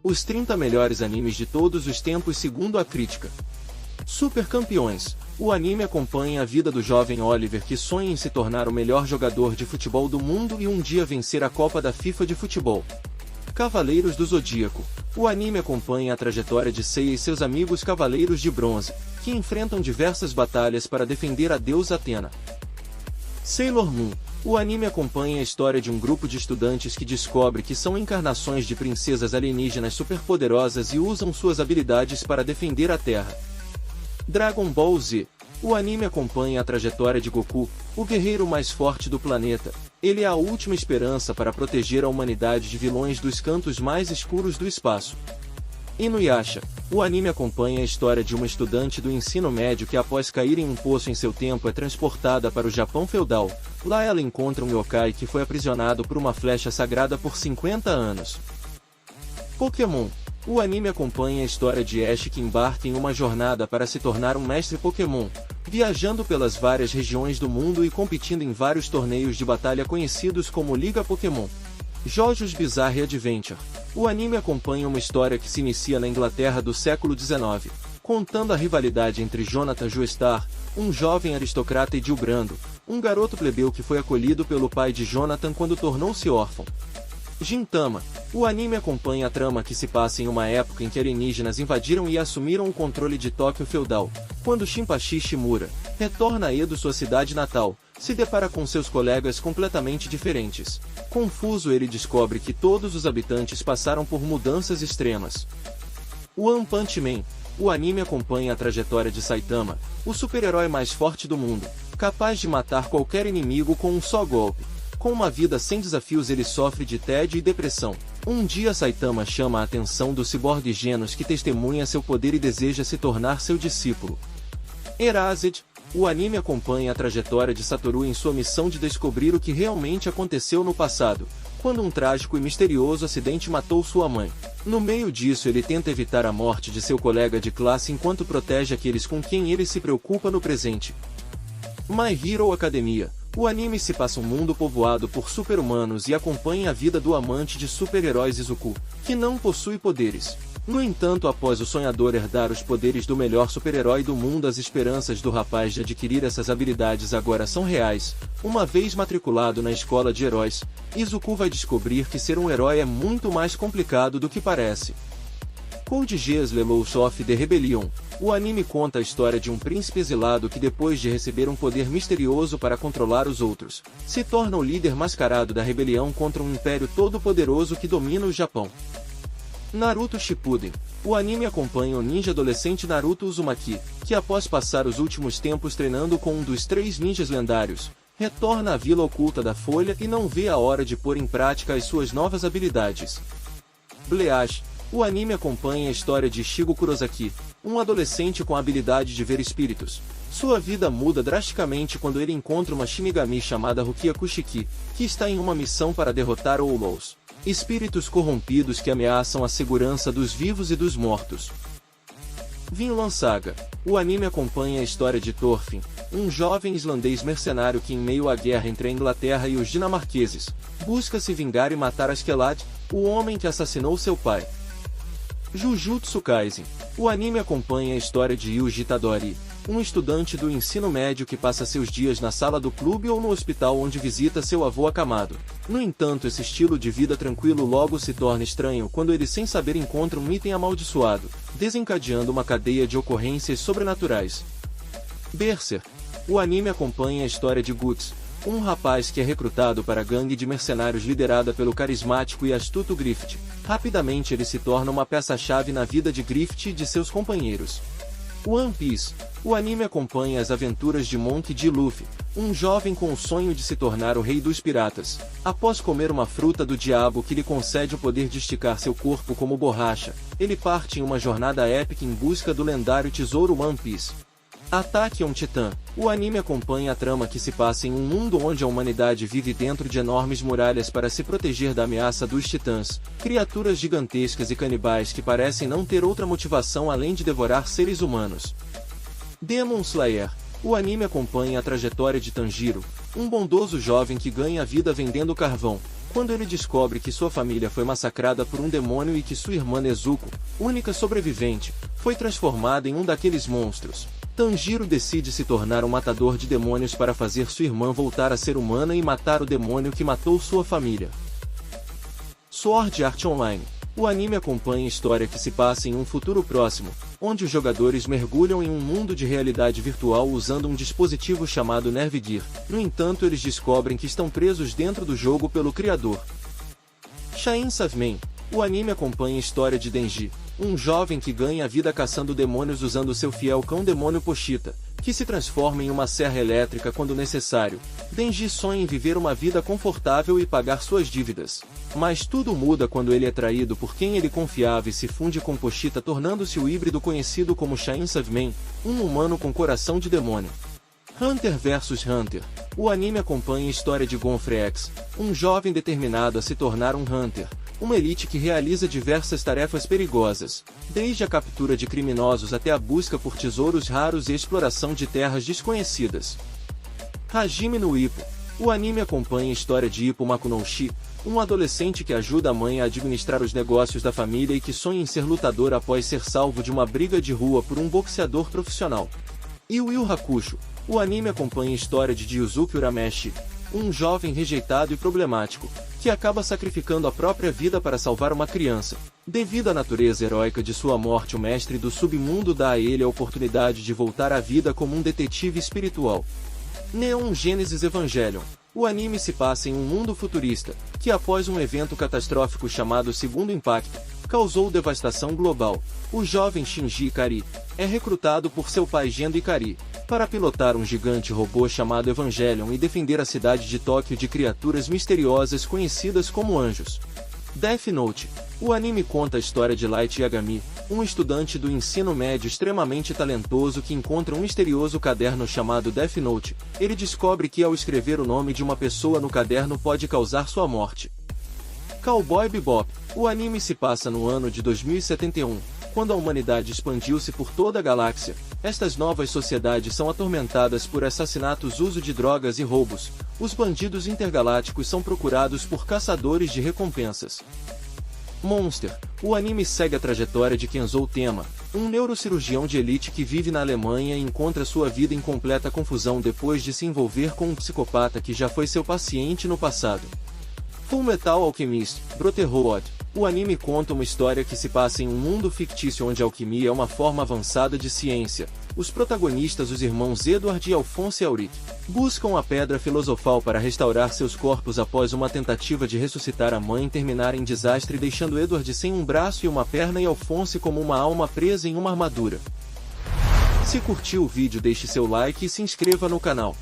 Os 30 melhores animes de todos os tempos segundo a crítica. Super Campeões. O anime acompanha a vida do jovem Oliver que sonha em se tornar o melhor jogador de futebol do mundo e um dia vencer a Copa da FIFA de futebol. Cavaleiros do Zodíaco. O anime acompanha a trajetória de Seiya e seus amigos Cavaleiros de Bronze, que enfrentam diversas batalhas para defender a deusa Atena. Sailor Moon. O anime acompanha a história de um grupo de estudantes que descobre que são encarnações de princesas alienígenas superpoderosas e usam suas habilidades para defender a Terra. Dragon Ball Z. O anime acompanha a trajetória de Goku, o guerreiro mais forte do planeta. Ele é a última esperança para proteger a humanidade de vilões dos cantos mais escuros do espaço. Inuyasha. O anime acompanha a história de uma estudante do ensino médio que após cair em um poço em seu tempo é transportada para o Japão feudal. Lá ela encontra um yokai que foi aprisionado por uma flecha sagrada por 50 anos. Pokémon. O anime acompanha a história de Ash que embarca em uma jornada para se tornar um mestre Pokémon, viajando pelas várias regiões do mundo e competindo em vários torneios de batalha conhecidos como Liga Pokémon. JoJo's Bizarre Adventure. O anime acompanha uma história que se inicia na Inglaterra do século XIX, contando a rivalidade entre Jonathan Joestar, um jovem aristocrata, e Jill Brando, um garoto plebeu que foi acolhido pelo pai de Jonathan quando tornou-se órfão. Gintama. O anime acompanha a trama que se passa em uma época em que alienígenas invadiram e assumiram o controle de Tóquio feudal. Quando Shinpachi Shimura retorna a Edo, sua cidade natal, se depara com seus colegas completamente diferentes. Confuso, ele descobre que todos os habitantes passaram por mudanças extremas. One Punch Man. O anime acompanha a trajetória de Saitama, o super-herói mais forte do mundo, capaz de matar qualquer inimigo com um só golpe. Com uma vida sem desafios, ele sofre de tédio e depressão. Um dia Saitama chama a atenção do ciborgue Genos, que testemunha seu poder e deseja se tornar seu discípulo. Erased. O anime acompanha a trajetória de Satoru em sua missão de descobrir o que realmente aconteceu no passado, quando um trágico e misterioso acidente matou sua mãe. No meio disso, ele tenta evitar a morte de seu colega de classe enquanto protege aqueles com quem ele se preocupa no presente. My Hero Academia. O anime se passa um mundo povoado por super-humanos e acompanha a vida do amante de super-heróis Izuku, que não possui poderes. No entanto, após o sonhador herdar os poderes do melhor super-herói do mundo, as esperanças do rapaz de adquirir essas habilidades agora são reais. Uma vez matriculado na escola de heróis, Izuku vai descobrir que ser um herói é muito mais complicado do que parece. Code Geass Lelouch of the Rebellion. O anime conta a história de um príncipe exilado que, depois de receber um poder misterioso para controlar os outros, se torna o líder mascarado da rebelião contra um império todo-poderoso que domina o Japão. Naruto Shippuden. O anime acompanha o ninja adolescente Naruto Uzumaki, que após passar os últimos tempos treinando com um dos 3 ninjas lendários, retorna à Vila Oculta da Folha e não vê a hora de pôr em prática as suas novas habilidades. Bleach. O anime acompanha a história de Shigo Kurosaki, um adolescente com a habilidade de ver espíritos. Sua vida muda drasticamente quando ele encontra uma Shinigami chamada Rukia Kushiki, que está em uma missão para derrotar Olows, espíritos corrompidos que ameaçam a segurança dos vivos e dos mortos. Vinland Saga. O anime acompanha a história de Thorfinn, um jovem islandês mercenário que, em meio à guerra entre a Inglaterra e os dinamarqueses, busca se vingar e matar Askeladd, o homem que assassinou seu pai. Jujutsu Kaisen. O anime acompanha a história de Yuji Itadori, um estudante do ensino médio que passa seus dias na sala do clube ou no hospital onde visita seu avô acamado. No entanto, esse estilo de vida tranquilo logo se torna estranho quando ele, sem saber, encontra um item amaldiçoado, desencadeando uma cadeia de ocorrências sobrenaturais. Berserk. O anime acompanha a história de Guts, um rapaz que é recrutado para a gangue de mercenários liderada pelo carismático e astuto Griffith. Rapidamente ele se torna uma peça-chave na vida de Griffith e de seus companheiros. One Piece. O anime acompanha as aventuras de Monkey D. Luffy, um jovem com o sonho de se tornar o rei dos piratas. Após comer uma fruta do diabo que lhe concede o poder de esticar seu corpo como borracha, ele parte em uma jornada épica em busca do lendário tesouro One Piece. Attack on Titan. O anime acompanha a trama que se passa em um mundo onde a humanidade vive dentro de enormes muralhas para se proteger da ameaça dos titãs, criaturas gigantescas e canibais que parecem não ter outra motivação além de devorar seres humanos. Demon Slayer. O anime acompanha a trajetória de Tanjiro, um bondoso jovem que ganha a vida vendendo carvão. quando ele descobre que sua família foi massacrada por um demônio e que sua irmã Nezuko, única sobrevivente, foi transformada em um daqueles monstros. Tanjiro decide se tornar um matador de demônios para fazer sua irmã voltar a ser humana e matar o demônio que matou sua família. Sword Art Online. O anime acompanha a história que se passa em um futuro próximo, onde os jogadores mergulham em um mundo de realidade virtual usando um dispositivo chamado Nerve-Gear. No entanto, eles descobrem que estão presos dentro do jogo pelo criador. Chainsaw Man. O anime acompanha a história de Denji, um jovem que ganha a vida caçando demônios usando seu fiel cão-demônio Pochita, que se transforma em uma serra elétrica quando necessário. Denji sonha em viver uma vida confortável e pagar suas dívidas. Mas tudo muda quando ele é traído por quem ele confiava e se funde com Pochita, tornando-se o híbrido conhecido como Chainsaw Man, um humano com coração de demônio. Hunter vs Hunter. O anime acompanha a história de Gon Freex, um jovem determinado a se tornar um Hunter, uma elite que realiza diversas tarefas perigosas, desde a captura de criminosos até a busca por tesouros raros e exploração de terras desconhecidas. Hajime no Ippo. O anime acompanha a história de Ippo Makunouchi, um adolescente que ajuda a mãe a administrar os negócios da família e que sonha em ser lutador após ser salvo de uma briga de rua por um boxeador profissional. Yu Yu Hakusho. O anime acompanha a história de Ryusuke Urameshi, um jovem rejeitado e problemático, que acaba sacrificando a própria vida para salvar uma criança. Devido à natureza heróica de sua morte, o mestre do submundo dá a ele a oportunidade de voltar à vida como um detetive espiritual. Neon Genesis Evangelion. O anime se passa em um mundo futurista, que após um evento catastrófico chamado Segundo Impacto, causou devastação global. O jovem Shinji Ikari é recrutado por seu pai Gendo Ikari, para pilotar um gigante robô chamado Evangelion e defender a cidade de Tóquio de criaturas misteriosas conhecidas como anjos. Death Note. O anime conta a história de Light Yagami, um estudante do ensino médio extremamente talentoso que encontra um misterioso caderno chamado Death Note. Ele descobre que ao escrever o nome de uma pessoa no caderno pode causar sua morte. Cowboy Bebop. O anime se passa no ano de 2071, quando a humanidade expandiu-se por toda a galáxia. Estas novas sociedades são atormentadas por assassinatos, uso de drogas e roubos. Os bandidos intergalácticos são procurados por caçadores de recompensas. Monster. O anime segue a trajetória de Kenzo Tema, um neurocirurgião de elite que vive na Alemanha e encontra sua vida em completa confusão depois de se envolver com um psicopata que já foi seu paciente no passado. Fullmetal Alchemist Brotherhood. O anime conta uma história que se passa em um mundo fictício onde a alquimia é uma forma avançada de ciência. Os protagonistas, os irmãos Edward e Alphonse Auric, buscam a pedra filosofal para restaurar seus corpos após uma tentativa de ressuscitar a mãe terminar em desastre, deixando Edward sem um braço e uma perna e Alphonse como uma alma presa em uma armadura. Se curtiu o vídeo, deixe seu like e se inscreva no canal.